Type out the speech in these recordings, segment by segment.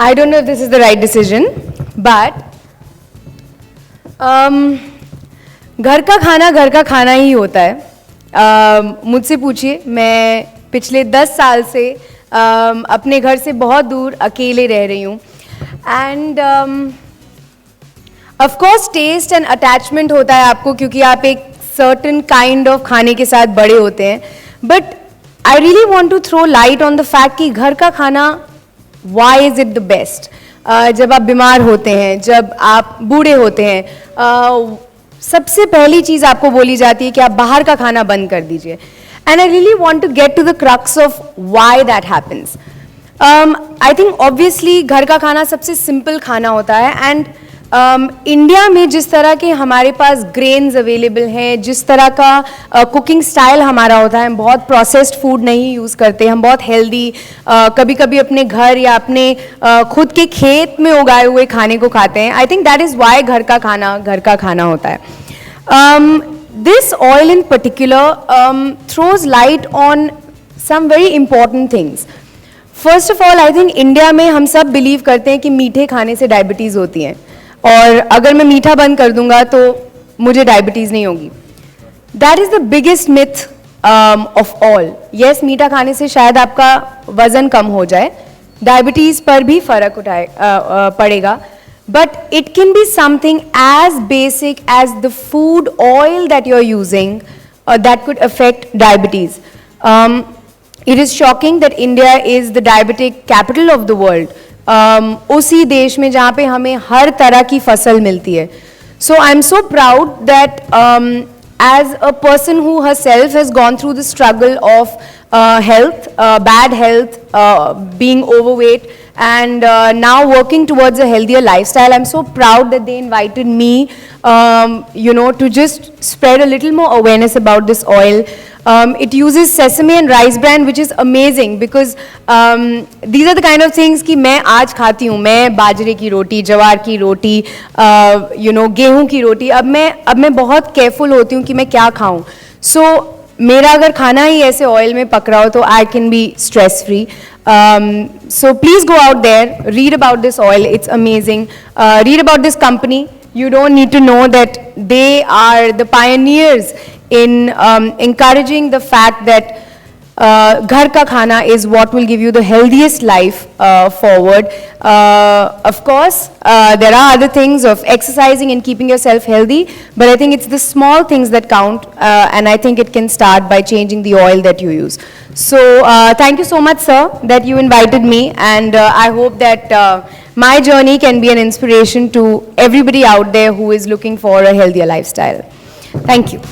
I don't know if this is the right decision, but घर का खाना ही होता है. मुझसे पूछिए, मैं पिछले 10 साल से अपने घर से बहुत दूर अकेले रह रही हूँ. And of course test and attachment होता है आपको, क्योंकि आप एक सर्टन काइंड ऑफ खाने के साथ बड़े होते हैं. But I really want to throw light on the fact कि घर का खाना, why is it the best. जब आप बीमार होते हैं, जब आप बूढ़े होते हैं, सबसे पहली चीज़ आपको बोली जाती है कि आप बाहर का खाना बंद कर दीजिए. And I really want to get to the crux of why that happens. I think obviously घर का खाना सबसे सिंपल खाना होता है. एंड इंडिया में जिस तरह के हमारे पास ग्रेन्स अवेलेबल हैं, जिस तरह का कुकिंग स्टाइल हमारा होता है, हम बहुत प्रोसेस्ड फूड नहीं यूज़ करते, हम बहुत हेल्दी, कभी कभी अपने घर या अपने खुद के खेत में उगाए हुए खाने को खाते हैं. I think that is why घर का खाना होता है. This oil in particular throws light on some very important things. First of all, I think India में हम सब बिलीव करते हैं कि मीठे खाने से डायबिटीज़ होती हैं, और अगर मैं मीठा बंद कर दूंगा तो मुझे डायबिटीज़ नहीं होगी. That is the biggest myth of all. Yes, मीठा खाने से शायद आपका वज़न कम हो जाए, डायबिटीज़ पर भी फर्क पड़ेगा, but it can be something as basic as the food oil that you are using that could affect diabetes. It is shocking that India is the diabetic capital of the world. उसी देश में जहाँ पे हमें हर तरह की फसल मिलती है. So I am so proud that as a person who herself has gone through the struggle of health, bad health, being overweight, and now working towards a healthier lifestyle. I'm so proud that they invited me, to just spread a little more awareness about this oil. It uses sesame and rice bran, which is amazing because these are the kind of things कि मैं आज खाती हूँ. मैं बाजरे की रोटी, जवार की रोटी, गेहूं की रोटी. अब मैं बहुत केयरफुल होती हूँ कि मैं क्या खाऊँ. So मेरा अगर खाना ही ऐसे ऑयल में पक रहा हो तो I can be stress free. So please go out there, read about this oil. It's amazing. Read about this company. You don't need to know that they are the pioneers in encouraging the fact that घर का खाना is what will give you the healthiest life forward. Of course, there are other things of exercising and keeping yourself healthy, but I think it's the small things that count, and I think it can start by changing the oil that you use. So thank you so much, sir, that you invited me, and I hope that my journey can be an inspiration to everybody out there who is looking for a healthier lifestyle. Thank you.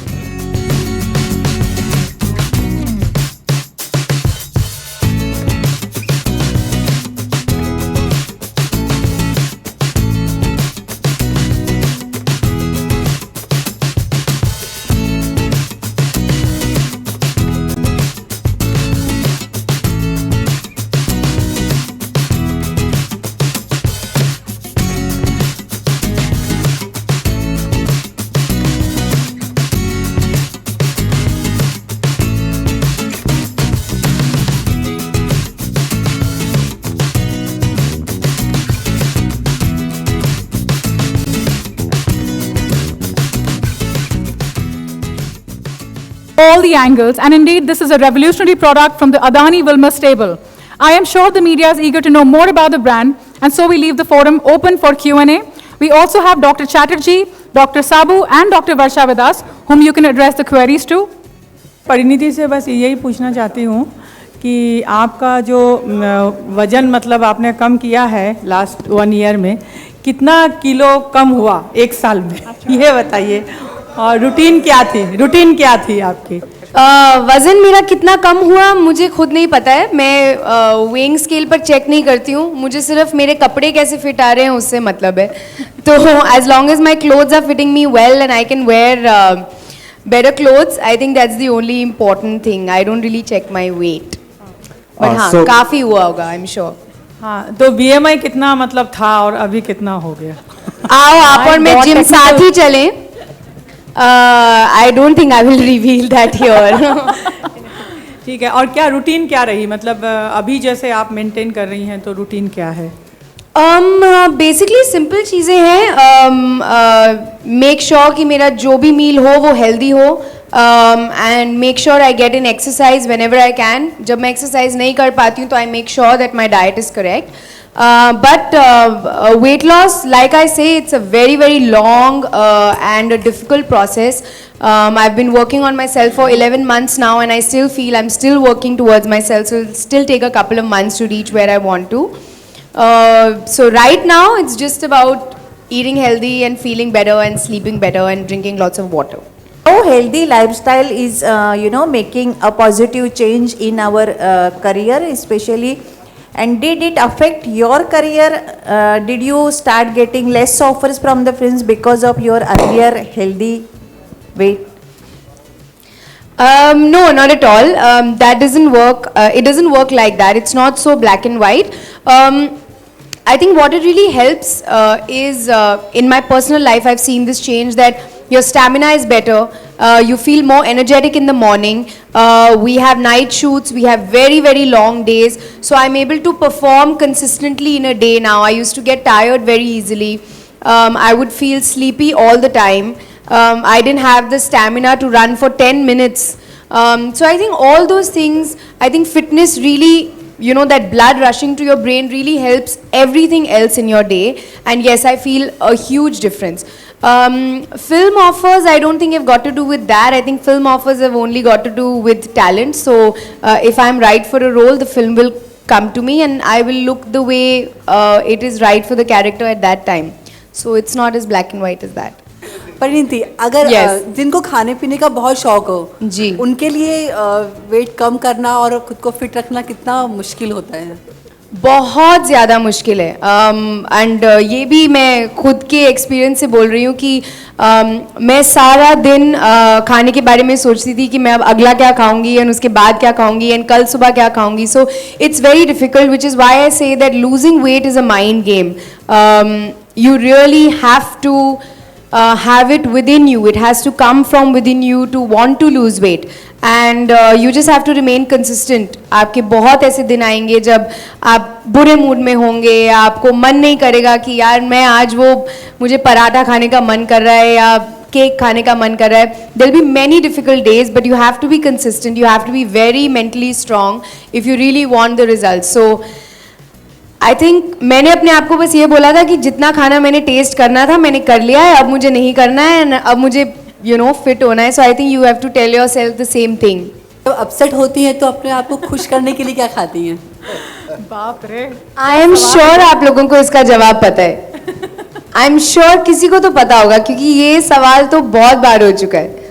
All the angles, and indeed this is a revolutionary product from the Adani Wilmar stable. I am sure the media is eager to know more about the brand, and so we leave the forum open for Q&A. We also have Dr. Chatterjee, Dr. Sabu, and Dr. Varsha with us, whom you can address the queries to. Parineeti से बस यही पूछना चाहती हूँ कि आपका जो वज़न मतलब आपने कम किया है लास्ट 1 ईयर में, कितना किलो कम हुआ 1 साल में, ये बताइए. और रूटीन क्या थी आपकी? वज़न मेरा कितना कम हुआ मुझे खुद नहीं पता है. मैं वेइंग स्केल पर चेक नहीं करती हूँ. मुझे सिर्फ मेरे कपड़े कैसे फिट आ रहे हैं उससे मतलब है. तो as long as my clothes are fitting me well and I can wear better clothes, I think that's the only important thing. I don't really check my weight. But हाँ, काफ़ी हुआ होगा, I'm sure. हाँ, तो BMI कितना मतलब था और अभी कितना हो गया? आओ आप और मैं जिम साथ ही चलें. I don't think I will reveal that here. ठीक है. और क्या रूटीन क्या रही, मतलब अभी जैसे आप मेंटेन कर रही हैं तो रूटीन क्या है? बेसिकली सिंपल चीज़ें हैं. मेक श्योर कि मेरा जो भी मील हो वो हेल्दी हो, and make sure I get in exercise when ever I can. जब मैं एक्सरसाइज नहीं कर पाती हूँ तो I make sure that my diet is correct. But weight loss, like I say, it's a very, very long and a difficult process. I've been working on myself for 11 months now, and I still feel I'm still working towards myself, so it'll still take a couple of months to reach where I want to. So right now, it's just about eating healthy and feeling better and sleeping better and drinking lots of water. How healthy lifestyle is, making a positive change in our career, especially. And did it affect your career? Did you start getting less offers from the films because of your earlier healthy weight? No, not at all. That doesn't work. It doesn't work like that. It's not so black and white. I think what it really helps is in my personal life, I've seen this change that your stamina is better. You feel more energetic in the morning. We have night shoots. We have very, very long days. So I'm able to perform consistently in a day now. I used to get tired very easily. I would feel sleepy all the time. I didn't have the stamina to run for 10 minutes. So I think all those things, I think fitness really, that blood rushing to your brain really helps everything else in your day. And yes, I feel a huge difference. Film offers, I don't think have got to do with that. I think film offers have only got to do with talent. So if I'm right for a role, the film will come to me and I will look the way it is right for the character at that time. So it's not as black and white as that. Parineeti, अगर Yes. जिनको खाने पीने का बहुत शौक हो जी. उनके लिए वेट कम करना और खुद को फिट रखना कितना मुश्किल होता है? बहुत ज़्यादा मुश्किल है. एंड ये भी मैं खुद के एक्सपीरियंस से बोल रही हूँ कि मैं सारा दिन खाने के बारे में सोचती थी कि मैं अब अगला क्या खाऊंगी एंड उसके बाद क्या खाऊंगी एंड कल सुबह क्या खाऊंगी. So it's very difficult, which is why I say that losing weight is a mind game. You really have to have it within you. It has to come from within you to want to lose weight. And you just have to remain consistent. आपके बहुत ऐसे दिन आएंगे जब आप बुरे mood में होंगे, आपको मन नहीं करेगा कि यार मैं आज मुझे पराठा खाने का मन कर रहा है या केक खाने का मन कर रहा है. There will be many difficult days, but you have to be consistent. You have to be very mentally strong if you really want the results. So I think मैंने अपने आप को बस ये बोला था कि जितना खाना मैंने टेस्ट करना था मैंने कर लिया है, अब मुझे नहीं करना है, अब मुझे फिट होना है. So I think you have to tell yourself the same thing. तो अपसेट होती हैं तो अपने आप को खुश करने के लिए क्या खाती हैं? बाप रे. आई एम श्योर आप लोगों को इसका जवाब पता है. आई एम श्योर किसी को तो पता होगा क्योंकि ये सवाल तो बहुत बार हो चुका है.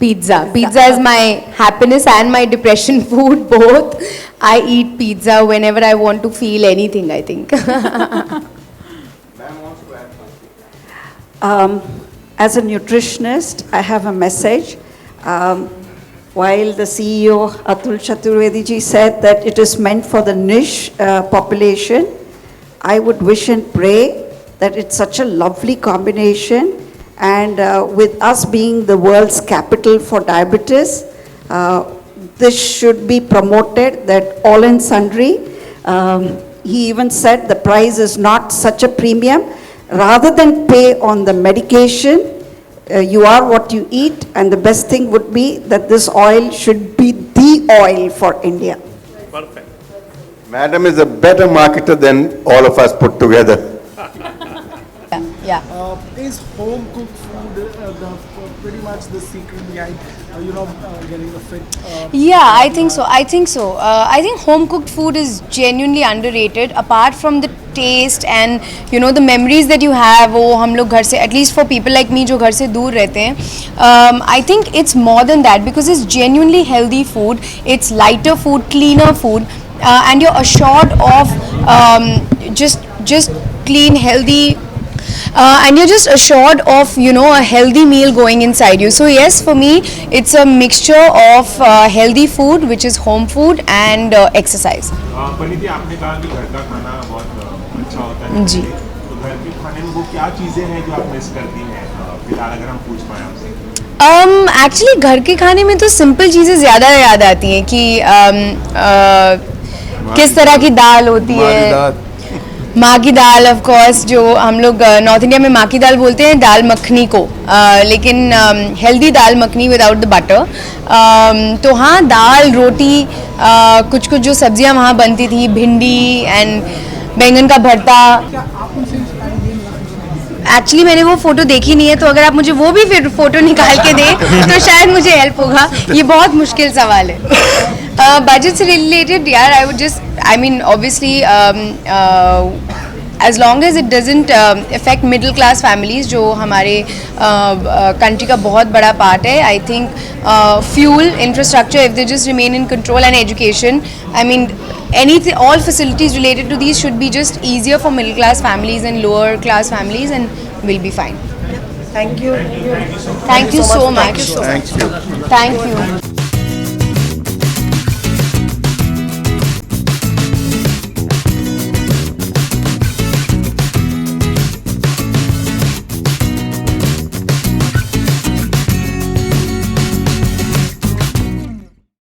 Pizza. Pizza is my happiness and my depression food both. I eat pizza whenever I want to feel anything, I think. As a nutritionist, I have a message. While the CEO Atul Chaturvedi ji said that it is meant for the niche population, I would wish and pray that it's such a lovely combination. And with us being the world's capital for diabetes, this should be promoted, that all and sundry. He even said the price is not such a premium. Rather than pay on the medication, you are what you eat, and the best thing would be that this oil should be the oil for India. Perfect. Madam is a better marketer than all of us put together. Yeah. Is home cooked food pretty much the secret behind getting a fit? Yeah, I think so. I think home cooked food is genuinely underrated. Apart from the taste and the memories that you have, वो हम लोग घर से, at least for people like me जो घर से दूर रहते हैं, I think it's more than that because it's genuinely healthy food. It's lighter food, cleaner food, and you're assured of just clean, healthy. And you're just assured of a healthy meal going inside you. So yes, for me it's a mixture of healthy food, which is home food, and exercise. Parineeti, आपने कहा कि घर का खाना बहुत अच्छा होता है जी. तो घर के खाने में वो क्या चीज़ें हैं जो आप मिस करती हैं फिलहाल, अगर हम पूछ पाएं आपसे? एक्चुअली घर के खाने में तो सिंपल चीज़ें ज़्यादा याद आती हैं कि किस तरह की दाल होती है. माँ की दाल ऑफ कोर्स, जो हम लोग नॉर्थ इंडिया में माँ की दाल बोलते हैं दाल मखनी को, लेकिन healthy dal makhani without the butter. तो हाँ, दाल रोटी, कुछ कुछ जो सब्जियां वहाँ बनती थी, भिंडी एंड बैंगन का भरता। एक्चुअली मैंने वो फोटो देखी नहीं है, तो अगर आप मुझे वो भी फिर फोटो निकाल के दें तो शायद मुझे हेल्प होगा। ये बहुत मुश्किल सवाल है। बजट से रिलेटेड यार, I would just, I mean obviously as long as it doesn't affect middle class families, जो हमारे country का बहुत बड़ा part है, I think fuel, infrastructure, if they just remain in control, and education, I mean anything, all facilities related to these should be just easier for middle class families and lower class families, and we'll be fine. Thank you. Thank you so much. Thank you. Thank you.